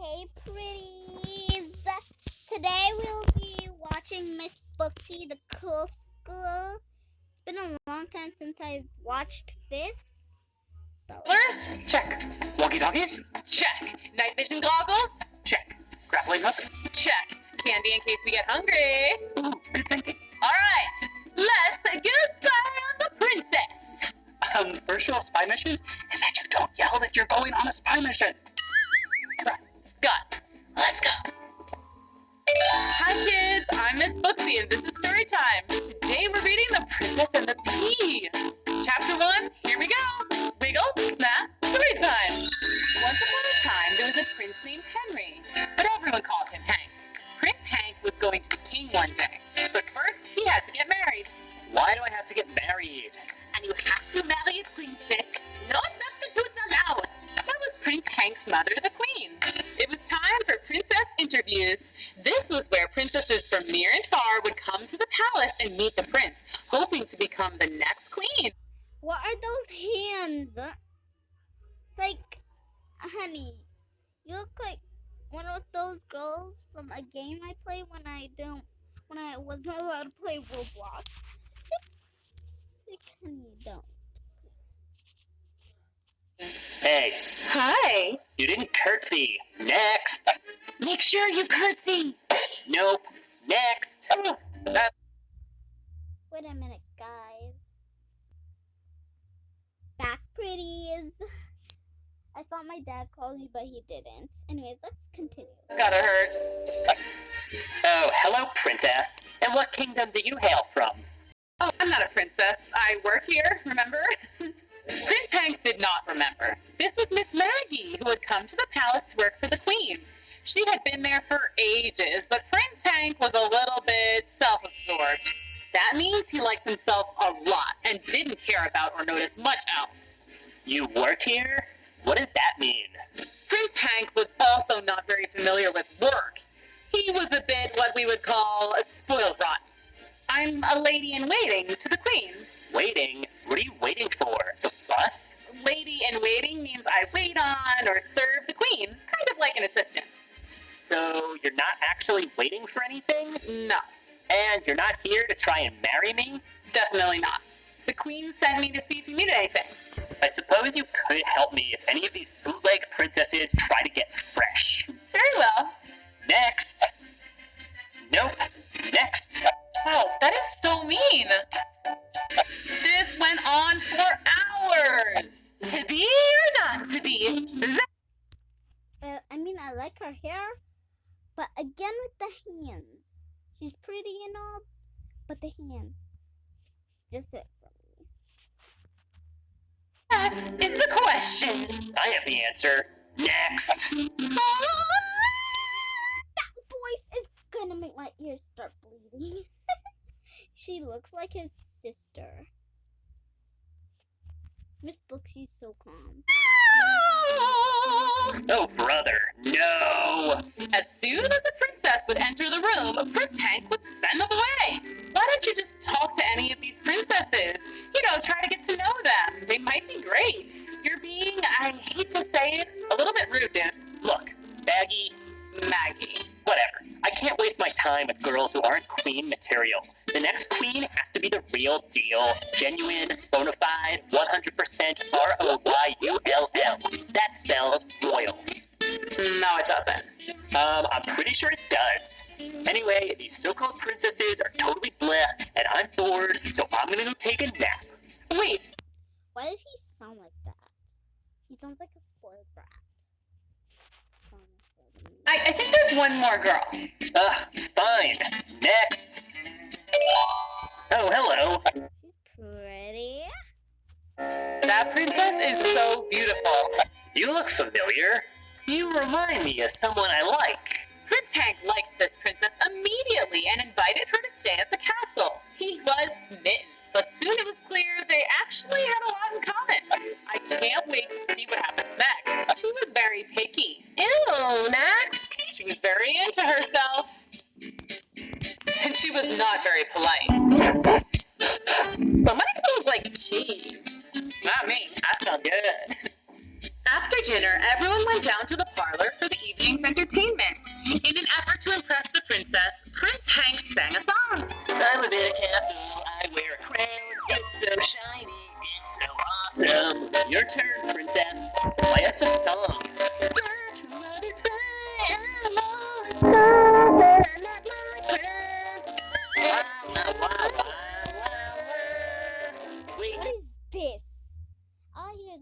Hey pretties! Today we'll be watching Miss Booksy, the Cool School. It's been a long time since I've watched this. Colors? Check. Walkie-talkies? Check. Night vision goggles? Check. Grappling hook? Check. Candy in case we get hungry? Ooh, good thinking. All right, let's get a spy on the princess. First rule of spy missions is that you don't yell that you're going on a spy mission. Right, got it. Let's go. Hi kids, I'm Miss Booksy and this is story time. Today we're reading The Princess and the Pea. Chapter 1, here we go. Wiggle, snap, story time. Once upon a time, there was a prince named Henry, but everyone called him Hank. Prince Hank was going to be king one day, but first he had to get married. Why do I have to get married? And you have to marry a princess. No substitutes allowed. That was Prince Hank's mother, the queen. It was time for princess interviews. This was where princesses from near and far would come to the palace and meet the prince, hoping to become the next queen. What are those hands? Like, honey, you look like one of those girls from a game I play when I wasn't allowed to play Roblox. Like, honey, don't. Hey. Hi. You didn't curtsy. Next. Make sure you curtsy. Nope. Next. Wait a minute, guys. Back pretties. I thought my dad called me, but he didn't. Anyways, let's continue. Gotta hurt. Oh, hello, princess. And what kingdom do you hail from? Oh, I'm not a princess. I work here, remember? Prince Hank did not remember. This was Miss Maggie, who had come to the palace to work for the queen. She had been there for ages, but Prince Hank was a little bit self-absorbed. That means he liked himself a lot and didn't care about or notice much else. You work here? What does that mean? Prince Hank was also not very familiar with work. He was a bit what we would call a spoiled rotten. I'm a lady in waiting to the queen. Waiting? What are you waiting for? The bus? Lady in waiting means I wait on or serve the queen, kind of like an assistant. So you're not actually waiting for anything? No. And you're not here to try and marry me? Definitely not. The queen sent me to see if you needed anything. I suppose you could help me if any of these bootleg princesses try to get fresh. Very well. Next. Nope. Next. Wow, that is so mean. This went on for hours. To be or not to be? I like her hair, but again with the hands. She's pretty and all, but the hands. Just it for me. That is the question. I have the answer. Next. That voice is gonna make my ears start bleeding. She looks like his sister. Miss Booksy's so calm. Oh, brother, no! As soon as a princess would enter the room, Prince Hank would send them away. Why don't you just talk to any of these princesses? You know, try to get to know them. They might be great. You're being, I hate to say it, a little bit rude, dude. Look, Maggie, whatever. I can't waste my time with girls who aren't queen material. The next queen has to be the real deal. Genuine, bona fide, 100% R-O-Y-U-L-L. That spells royal. No, it doesn't. I'm pretty sure it does. Anyway, these so-called princesses are totally bleh, and I'm bored, so I'm gonna go take a nap. Wait. Why does he sound like that? He sounds like a spoiled brat. I think there's one more girl. Fine. Next. Oh, hello. She's pretty. That princess is so beautiful. You look familiar. You remind me of someone I like. Prince Hank liked this princess immediately and invited her to stay at the castle. He was smitten, but soon it was clear they actually had a lot in common. I can't wait to see what happens next. She was very picky. Ew, next. She was very into herself. And she was not very polite. Somebody smells like cheese. Not me. I smell good. After dinner, everyone went down to the parlor for the evening's entertainment. In an effort to impress the princess, Prince Hank sang a song. I live in a castle, I wear a crown, it's so shiny, it's so awesome. Your turn, princess. Play us a song. What is this? All I hear is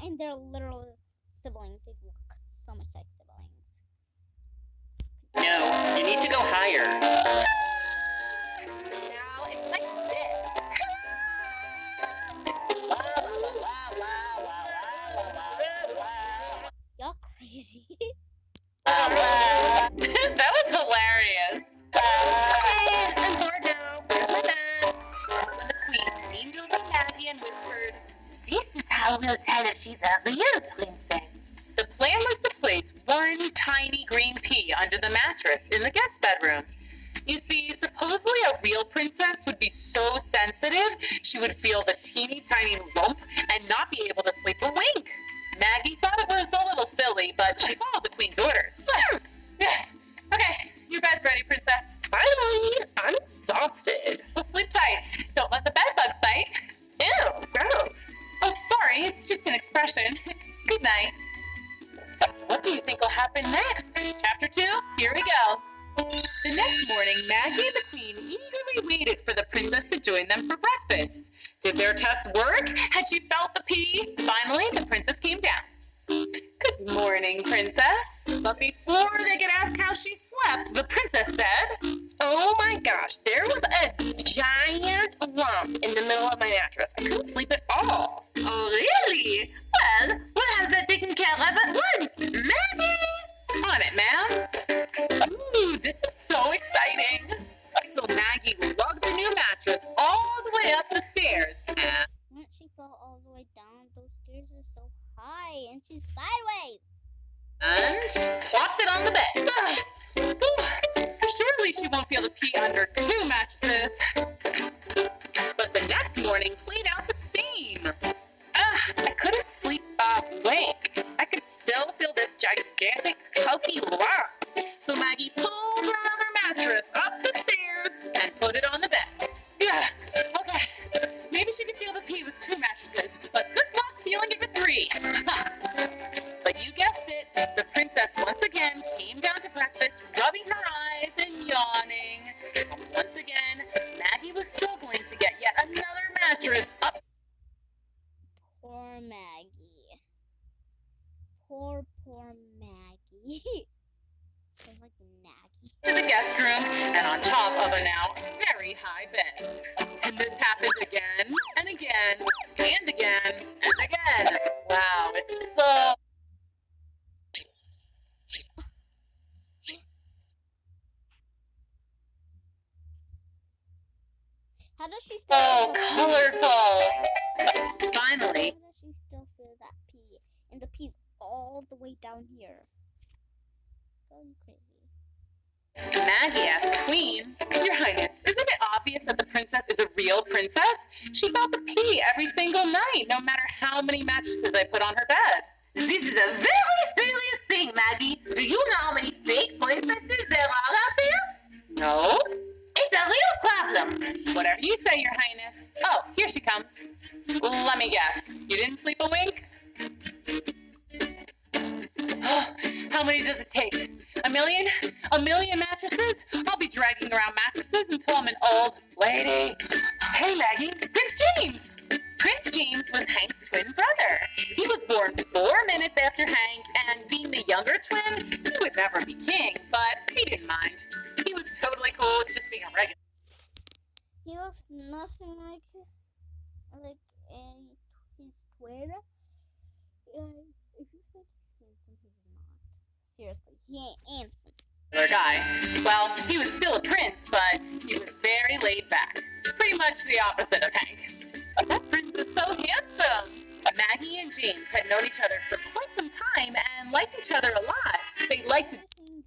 and they're literal siblings. They look so much like siblings. No, you need to go higher. Now it's like this. Y'all crazy. That was hilarious. Hey, I'm bored now. Where's my bed? That's when the queen leaned over Maggie and whispered, This is how we'll tell if she's a real princess. the plan was to place one tiny green pea under the mattress in the guest bedroom. You see, supposedly a real princess would be so sensitive, she would feel the teeny tiny lump and not be able to sleep a wink. Maggie thought it was a little silly, but she followed the queen's orders. Okay, your bed's ready, princess. Finally, I'm exhausted. Well, sleep tight. Don't let the bed bugs bite. Ew, gross. Oh, sorry, it's just an expression. Good night. What do you think will happen next? Chapter 2, here we go. The next morning, Maggie and the queen eagerly waited for the princess to join them for breakfast. Did their test work? Had she felt the pea? Finally, the princess came down. Good morning, princess. But before they could ask how she slept, the princess said, Oh my gosh, there was a giant lump in the middle of my mattress. I couldn't sleep at all. Oh, really? Well, we'll have that taken care of at once. Maggie! On it, ma'am. Ooh, this is so exciting. So Maggie lugged the new mattress all the way up the stairs. And Once she fell all the way down, those stairs are so high, and she's sideways. plopped it on the bed. Surely she won't feel the pee under 2 mattresses. But the next morning played out the same. I couldn't sleep awake. I could still feel this gigantic, pokey lump. So Maggie pulled her other mattress up the stairs and put it on the bed. Yeah, okay. Maybe she could feel the pee with 2 mattresses, but good luck feeling it with 3. But you guessed it, the princess once again came down to breakfast, rubbing her eyes and yawning. And once again, Maggie was struggling to get yet another mattress up Poor Maggie. Poor Maggie. Sounds like Maggie. to the guest room and on top of a now very high bed. And this happened again and again and again and again. Wow, it's so... How does she still Oh, feel the pee? colorful. Finally, How does she still feel that pee? And the pee's all the way down here. Going crazy. Maggie asked Queen, Your Highness, isn't it obvious that the princess is a real princess? She felt the pee every single night, no matter how many mattresses I put on her bed. This is a very serious thing, Maggie. Do you know how many fake princesses there are out there? No? It's a real problem. Whatever you say, Your Highness. Oh, here she comes. Let me guess. You didn't sleep a wink? How many does it take? A million? A million mattresses? I'll be dragging around mattresses until I'm an old lady. Hey, Maggie. Prince James! Prince James was Hank's twin brother. He was born 4 minutes after Hank, and being the younger twin, he would never be king, but he didn't mind. He was totally cool with just being a regular. He looks nothing like his twin. If you think he's handsome, he's not. Seriously, he ain't handsome. Guy. Well, he was still a prince, but he was very laid back. Pretty much the opposite of Hank. That prince is so handsome. Maggie and James had known each other for quite some time and liked each other a lot. They liked to...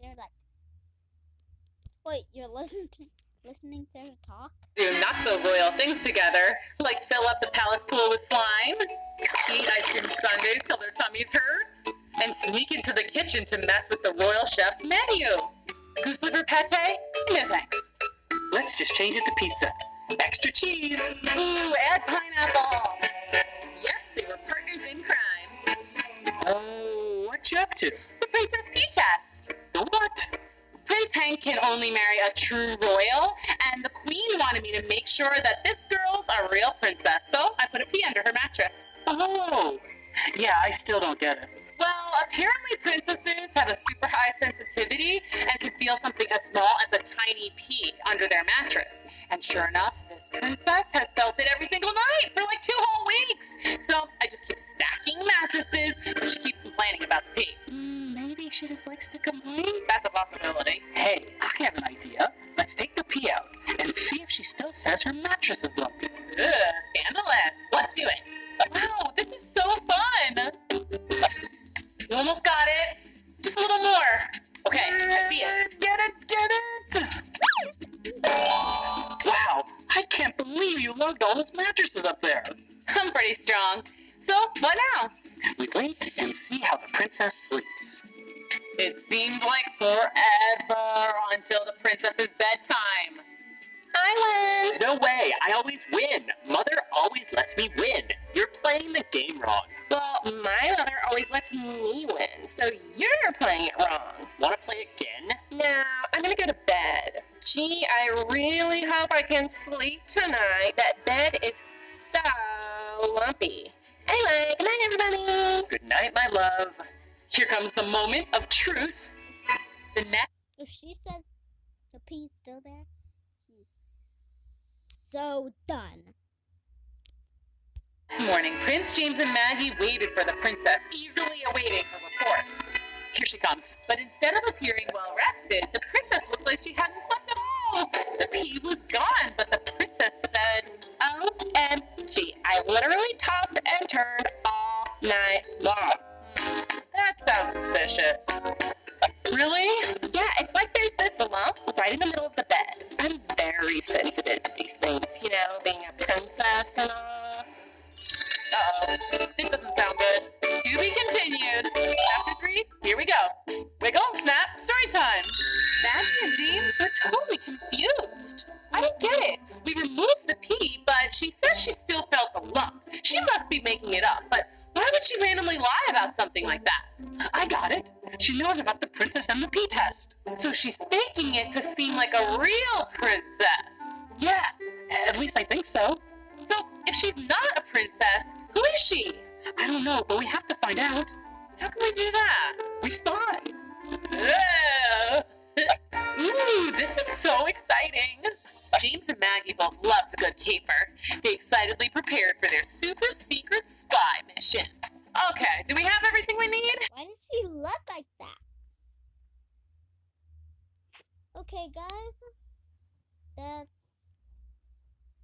They're like, wait, you're listening to listening to her talk. Do not so royal things together, like fill up the palace pool with slime, eat ice cream sundaes till their tummies hurt, and sneak into the kitchen to mess with the royal chef's menu. Goose liver pate? No thanks. Let's just change it to pizza. Extra cheese. Ooh, add pineapple. Yep, they were partners in crime. Oh, what you up to? The Princess P test. The what? Prince Hank can only marry a true royal, and the queen wanted me to make sure that this girl's a real princess, so I put a pea under her mattress. Oh, yeah, I still don't get it. Well, apparently princesses have a super high sensitivity and can feel something as small as a tiny pea under their mattress. And sure enough, this princess has felt it every single night for like 2 whole weeks. So I just keep stacking mattresses, but she keeps complaining about the pea. Maybe she just likes to complain? That's a possibility. Hey, I have an idea. Let's take the pea out and see if she still says her mattress is lumpy. Ugh, scandalous. Let's do it. Wow, this is so fun. You almost got it. Just a little more. Okay, I see it. Get it. Wow, I can't believe you lugged all those mattresses up there. I'm pretty strong. So, what now? We wait and see how the princess sleeps. It seemed like forever until the princess's bedtime. I win. No way, I always win. Mother always lets me win. You're playing the game wrong. Well, my mother always lets me win, so you're playing it wrong. Want to play again? No, I'm gonna go to bed. Gee, I really hope I can sleep tonight. That bed is so lumpy. Anyway, good night, everybody. Good night, my love. Here comes the moment of truth. The next If she says the pea's still there, she's so done. morning, Prince James and Maggie waited for the princess, eagerly awaiting her report. Here she comes. But instead of appearing well rested, the princess looked like she hadn't slept at all. The pea was gone, but the princess said, OMG, I literally tossed and turned all night long. That sounds suspicious. Really? Yeah, it's like there's this lump right in the middle of the bed. I'm very sensitive to these things, you know, being a princess and all. Uh-oh, this doesn't sound good. To be continued. Chapter 3, here we go. Wiggle, snap, story time. Maggie and James were totally confused. I don't get it. We removed the pea, but she says she still felt the lump. She must be making it up, but why would she randomly lie about something like that? I got it. She knows about the princess and the pea test. So she's faking it to seem like a real princess. Yeah, at least I think so. So if she's not a princess, who is she? I don't know, but we have to find out. How can we do that? We spy. Ooh, this is so exciting. James and Maggie both loved a good caper. They excitedly prepared for their super secret spy mission. Okay, do we have everything we need? Why does she look like that? Okay, guys, that's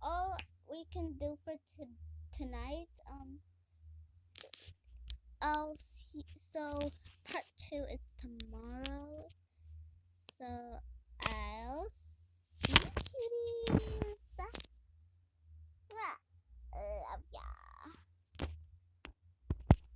all we can do for tonight. So part 2 is